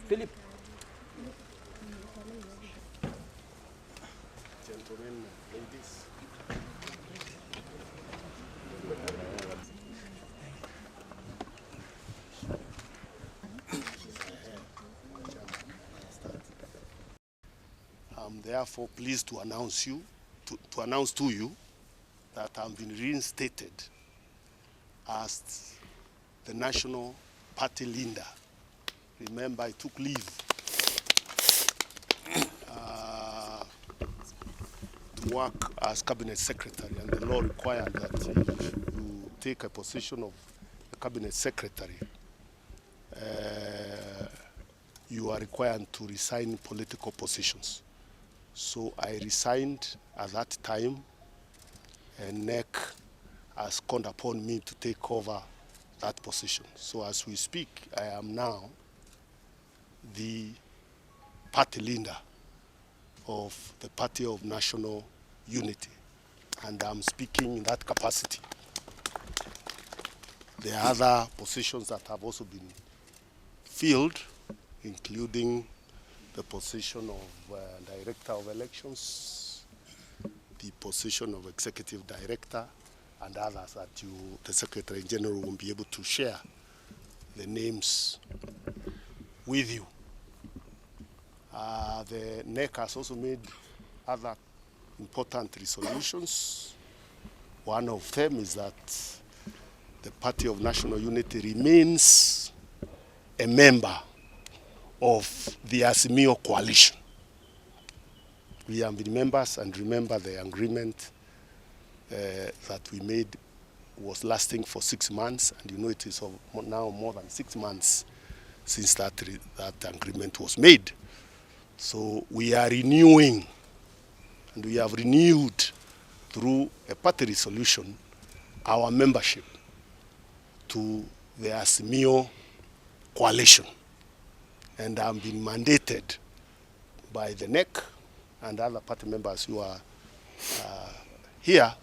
Philip. Gentlemen, ladies. I'm therefore pleased to announce to you that I've been reinstated as the National Party leader. Remember, I took leave to work as cabinet secretary, and the law required that if you take a position of a cabinet secretary, you are required to resign political positions. So I resigned at that time, and NEC has called upon me to take over that position. So as we speak, I am now the party leader of the Party of National Unity, and I'm speaking in that capacity. There are other positions that have also been filled, including the position of Director of Elections, the position of Executive Director, and others that the Secretary General will be able to share the names with you. The NEC has also made other important resolutions. One of them is that the Party of National Unity remains a member of the Azimio coalition. We have been members, and remember the agreement that we made was lasting for 6 months, and you know it is now more than 6 months since that agreement was made. So we are renewing, and we have renewed through a party resolution our membership to the Azimio coalition. And I'm being mandated by the NEC and other party members who are here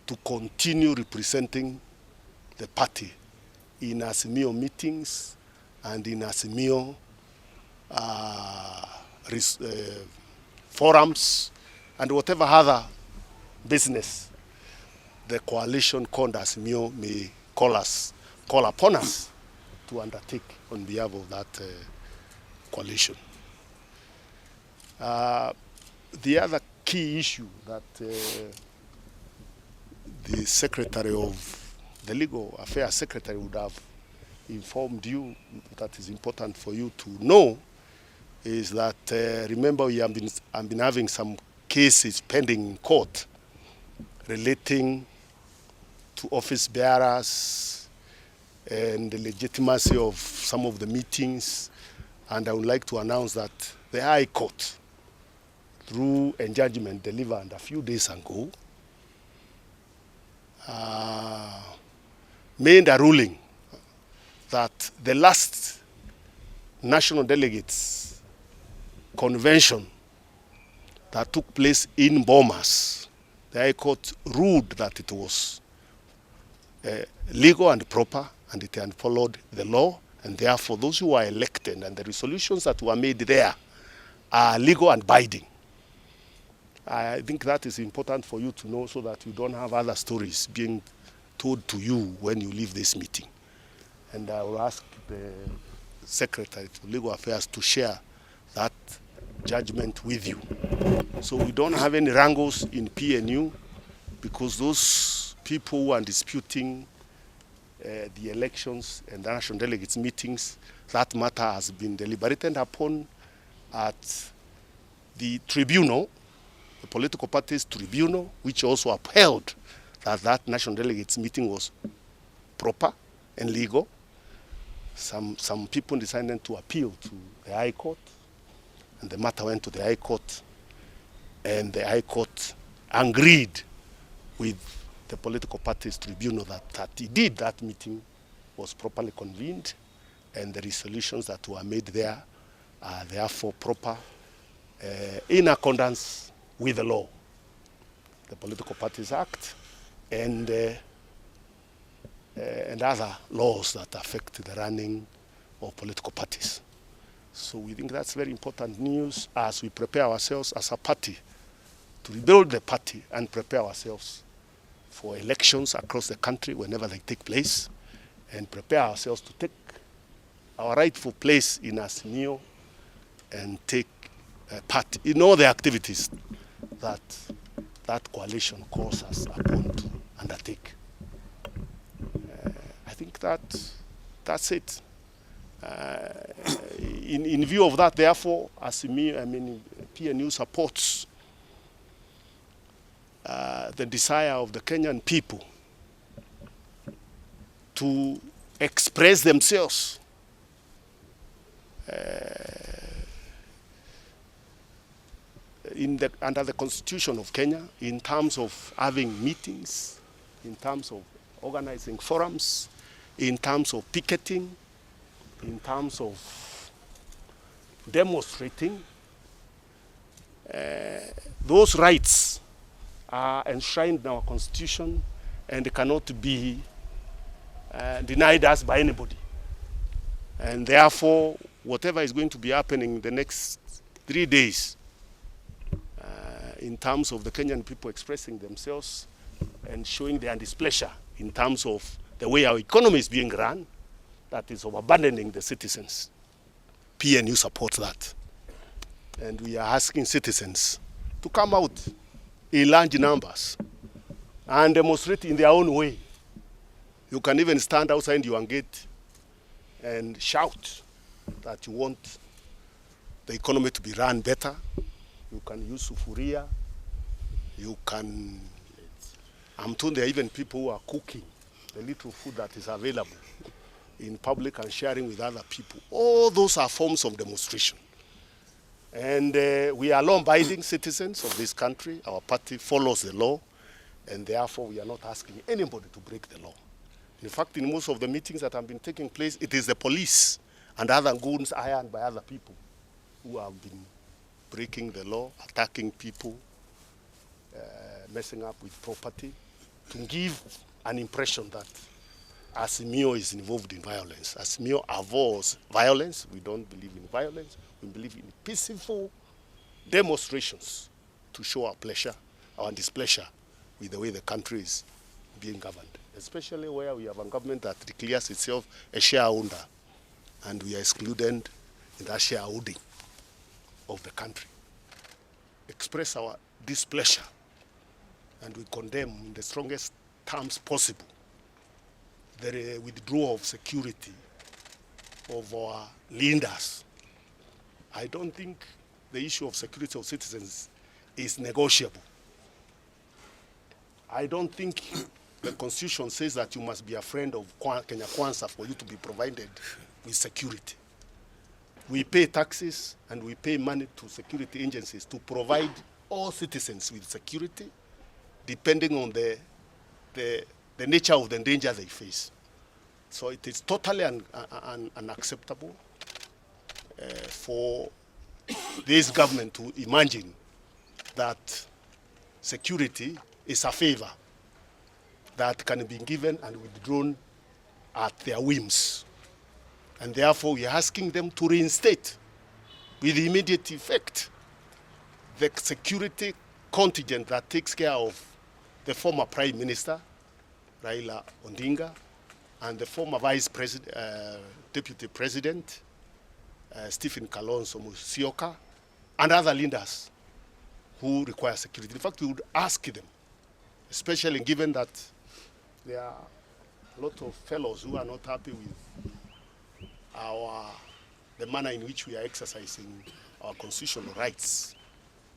to continue representing the party in Azimio meetings and in Azimio forums and whatever other business the coalition called Azimio may call upon us to undertake on behalf of that coalition. The other key issue that the Secretary of the Legal Affairs Secretary would have informed you that is important for you to know is that remember we have been having some cases pending in court relating to office bearers and the legitimacy of some of the meetings, and I would like to announce that the High Court, through a judgment delivered a few days ago, made a ruling that the last National Delegates Convention that took place in Bomas, the High Court ruled that it was legal and proper, and it had followed the law, and therefore those who were elected and the resolutions that were made there are legal and binding. I think that is important for you to know so that you don't have other stories being told to you when you leave this meeting. And I will ask the Secretary to Legal Affairs to share that judgment with you. So we don't have any wrangles in PNU because those people who are disputing the elections and the national delegates meetings, that matter has been deliberated upon at the tribunal, the political parties tribunal, which also upheld that that national delegates meeting was proper and legal. Some people decided to appeal to the High Court, and the matter went to the High Court, and the High Court agreed with the political parties tribunal that indeed that meeting was properly convened, and the resolutions that were made there are therefore proper in accordance with the law. The Political Parties Act and other laws that affect the running of political parties. So we think that's very important news as we prepare ourselves as a party to rebuild the party and prepare ourselves for elections across the country whenever they take place, and prepare ourselves to take our rightful place in Azimio and take part in all the activities that that coalition calls us upon to undertake. I think that's it. In view of that, therefore, Azimio, PNU supports the desire of the Kenyan people to express themselves under the Constitution of Kenya, in terms of having meetings, in terms of organizing forums, in terms of picketing, in terms of demonstrating. Those rights are enshrined in our Constitution and cannot be denied us by anybody. And therefore, whatever is going to be happening in the next 3 days, in terms of the Kenyan people expressing themselves and showing their displeasure in terms of the way our economy is being run, that is of abandoning the citizens, PNU supports that. And we are asking citizens to come out in large numbers and demonstrate in their own way. You can even stand outside your gate and shout that you want the economy to be run better. You can use sufuria. You can, I'm told there are even people who are cooking the little food that is available in public and sharing with other people. All those are forms of demonstration. And we are law-abiding citizens of this country. Our party follows the law, and therefore we are not asking anybody to break the law. In fact, in most of the meetings that have been taking place, it is the police and other goons hired by other people who have been breaking the law, attacking people, messing up with property, to give an impression that Azimio is involved in violence. Azimio avoids violence. We don't believe in violence. We believe in peaceful demonstrations to show our pleasure, our displeasure with the way the country is being governed, especially where we have a government that declares itself a shareholder, and we are excluded in that shareholding of the country. Express our displeasure, and we condemn in the strongest terms possible the withdrawal of security of our leaders. I don't think the issue of security of citizens is negotiable. I don't think the Constitution says that you must be a friend of Kenya Kwanza for you to be provided with security. We pay taxes and we pay money to security agencies to provide all citizens with security, depending on the nature of the danger they face. So it is totally unacceptable for this government to imagine that security is a favor that can be given and withdrawn at their whims. And therefore, we are asking them to reinstate with immediate effect the security contingent that takes care of the former Prime Minister, Raila Odinga, and the former Vice President, Deputy President, Stephen Kalonzo Musyoka, and other leaders who require security. In fact, we would ask them, especially given that there are a lot of fellows who are not happy with the manner in which we are exercising our constitutional rights,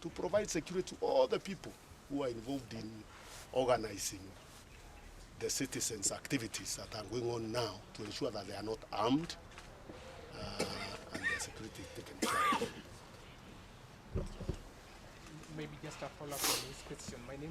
to provide security to all the people who are involved in organizing the citizens' activities that are going on now, to ensure that they are not armed and their security is taken care of. Maybe just a follow-up on this question. My name